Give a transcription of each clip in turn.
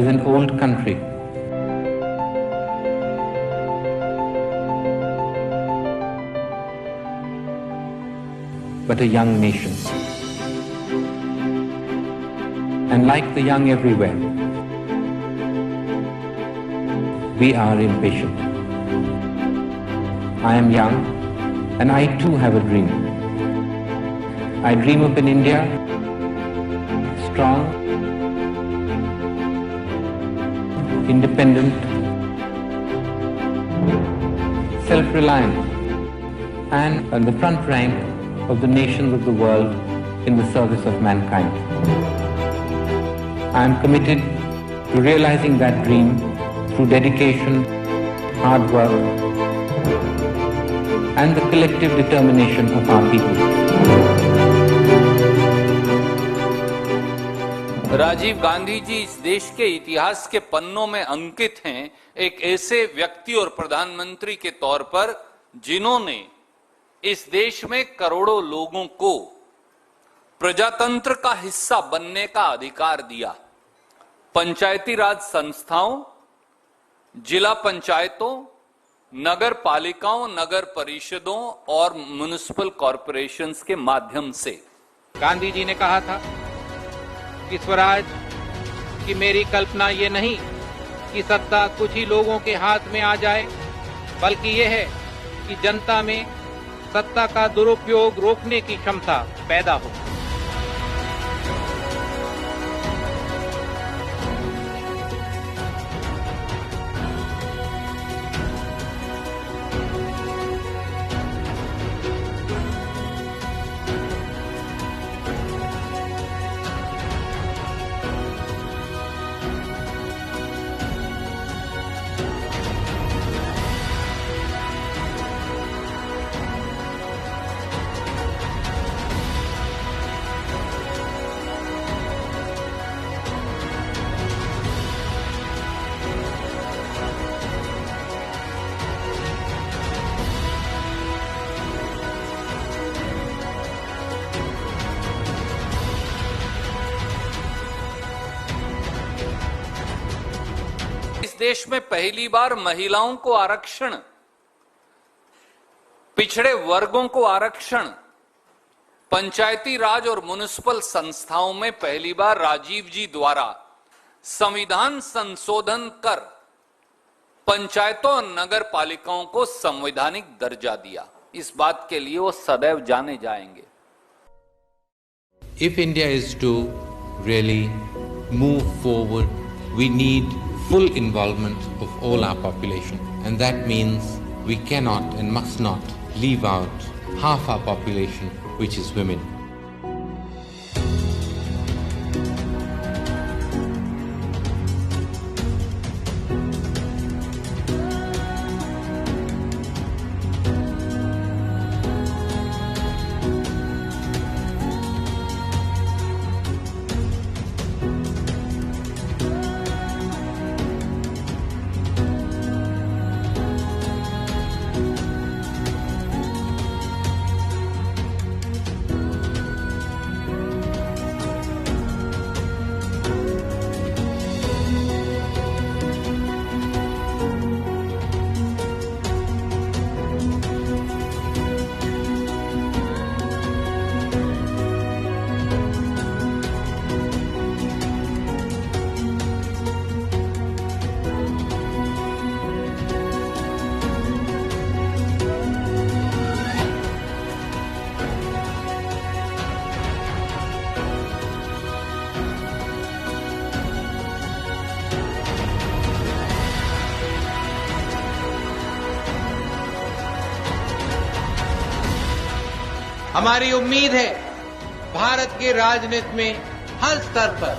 is an old country. But a young nation. And like the young everywhere, we are impatient. I am young, and I too have a dream. I dream of an India strong, independent, self-reliant, and on the front rank of the nations of the world in the service of mankind. I am committed to realizing that dream through dedication, hard work, and the collective determination of our people. Rajiv Gandhi ji इस देश के इतिहास के पन्नों में अंकित हैं एक ऐसे व्यक्ति और प्रधानमंत्री के तौर पर जिन्होंने इस देश में करोड़ों लोगों को प्रजातंत्र का हिस्सा बनने का अधिकार दिया। पंचायती राज संस्थाओं, जिला पंचायतों, नगर पालिकाओं, नगर परिषदों और म्युनिसिपल कॉरपोरेशंस के माध्यम से। गांधी जी ने कहा था कि स्वराज की मेरी कल्पना ये नहीं कि सत्ता कुछ ही लोगों के हाथ में आ जाए, बल्कि ये है कि जनता में सत्ता का दुरुपयोग रोकने की क्षमता पैदा हो। देश में पहली बार महिलाओं को आरक्षण, पिछड़े वर्गों को आरक्षण, पंचायती राज और म्युनिसिपल संस्थाओं में पहली बार राजीव जी द्वारा संविधान संशोधन कर पंचायतों और नगर पालिकाओं को संवैधानिक दर्जा दिया। इस बात के लिए वो सदैव जाने जाएंगे। If India is to really move forward, we need full involvement of all our population, and that means we cannot and must not leave out half our population, which is women. हमारी उम्मीद है भारत के राजनीति में हर स्तर पर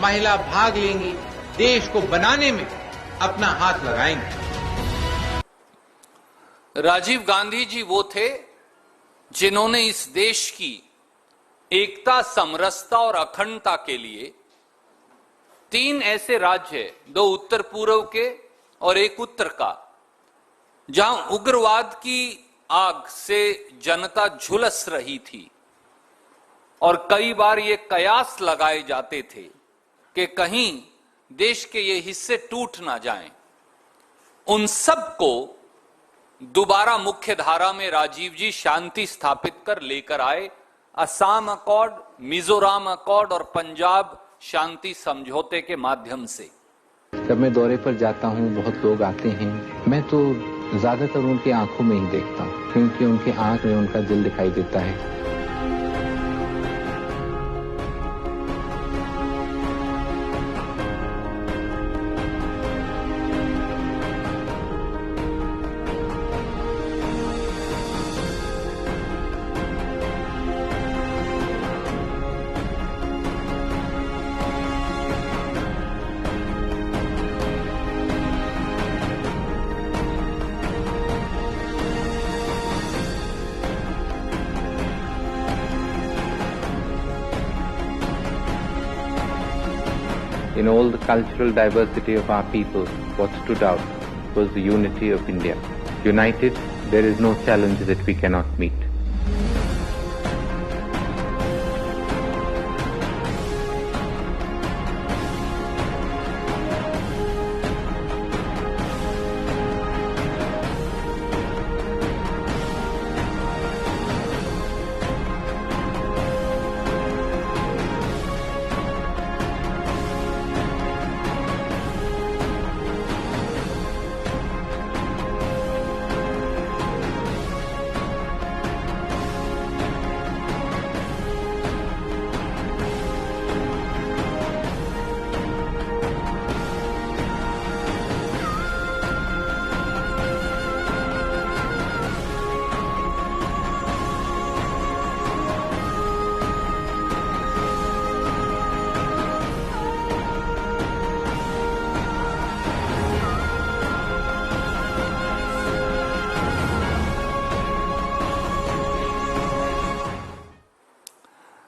महिला भाग लेंगी, देश को बनाने में अपना हाथ लगाएंगे। राजीव गांधी जी वो थे जिन्होंने इस देश की एकता, समरसता और अखंडता के लिए 3 ऐसे राज्य, 2 उत्तर पूर्व के और 1 उत्तर का, जहां उग्रवाद की आग से जनता झुलस रही थी और कई बार ये कयास लगाए जाते थे कि कहीं देश के ये हिस्से टूट ना जाएं, उन सब को दोबारा मुख्य धारा में राजीव जी शांति स्थापित कर लेकर आए। असम अकॉर्ड, मिजोरम अकॉर्ड और पंजाब शांति समझौते के माध्यम से। जब मैं दौरे पर जाता हूँ, बहुत लोग आते हैं, मैं तो ज्यादातर उनकी आंखों में ही देखता हूँ, क्योंकि उनके आंख में उनका दिल दिखाई देता है। In all the cultural diversity of our people, what stood out was the unity of India. United, there is no challenge that we cannot meet.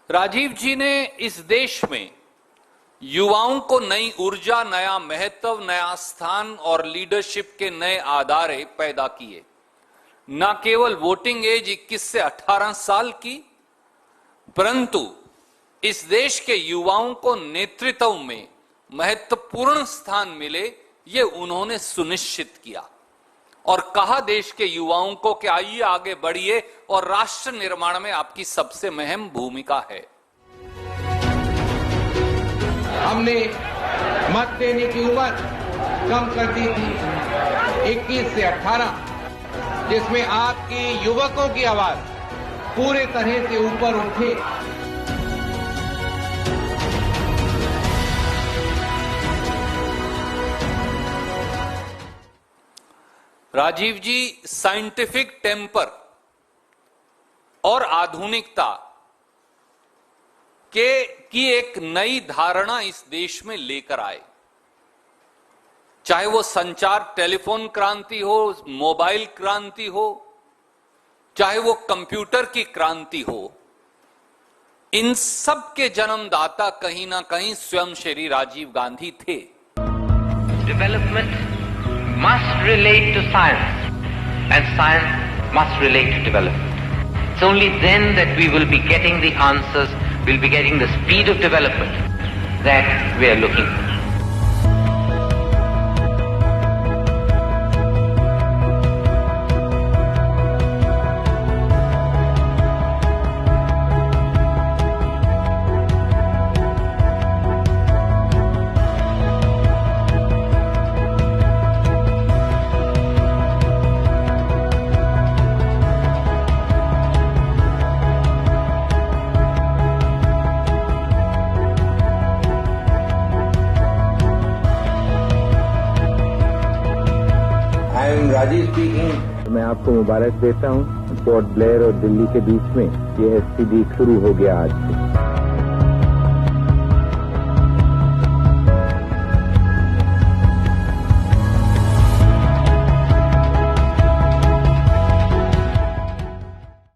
Rajiv जी ने इस देश में युवाओं को नई ऊर्जा, नया महत्व, नया स्थान और लीडरशिप के नए आधार पैदा किए। न केवल वोटिंग एज 21 से 18 साल की, परंतु इस देश के युवाओं को नेतृत्व में महत्वपूर्ण स्थान मिले, ये उन्होंने सुनिश्चित किया और कहा देश के युवाओं को कि आइए आगे बढ़िए और राष्ट्र निर्माण में आपकी सबसे अहम भूमिका है। हमने मत देने की उम्र कम कर दी थी 21 से 18, जिसमें आपकी युवकों की आवाज पूरे तरह से ऊपर उठे। राजीव जी साइंटिफिक टेम्पर और आधुनिकता की एक नई धारणा इस देश में लेकर आए। चाहे वो संचार टेलीफोन क्रांति हो, मोबाइल क्रांति हो, चाहे वो कंप्यूटर की क्रांति हो, इन सब के जन्मदाता कहीं ना कहीं स्वयं श्री राजीव गांधी थे। Development must relate to science and science must relate to development. It's only then that we will be getting the answers, we'll be getting the speed of development that we are looking for. Rajiv speaking. मैं आपको मुबारक देता हूँ। Port Blair और दिल्ली के बीच में ये SCD शुरू हो गया आज से।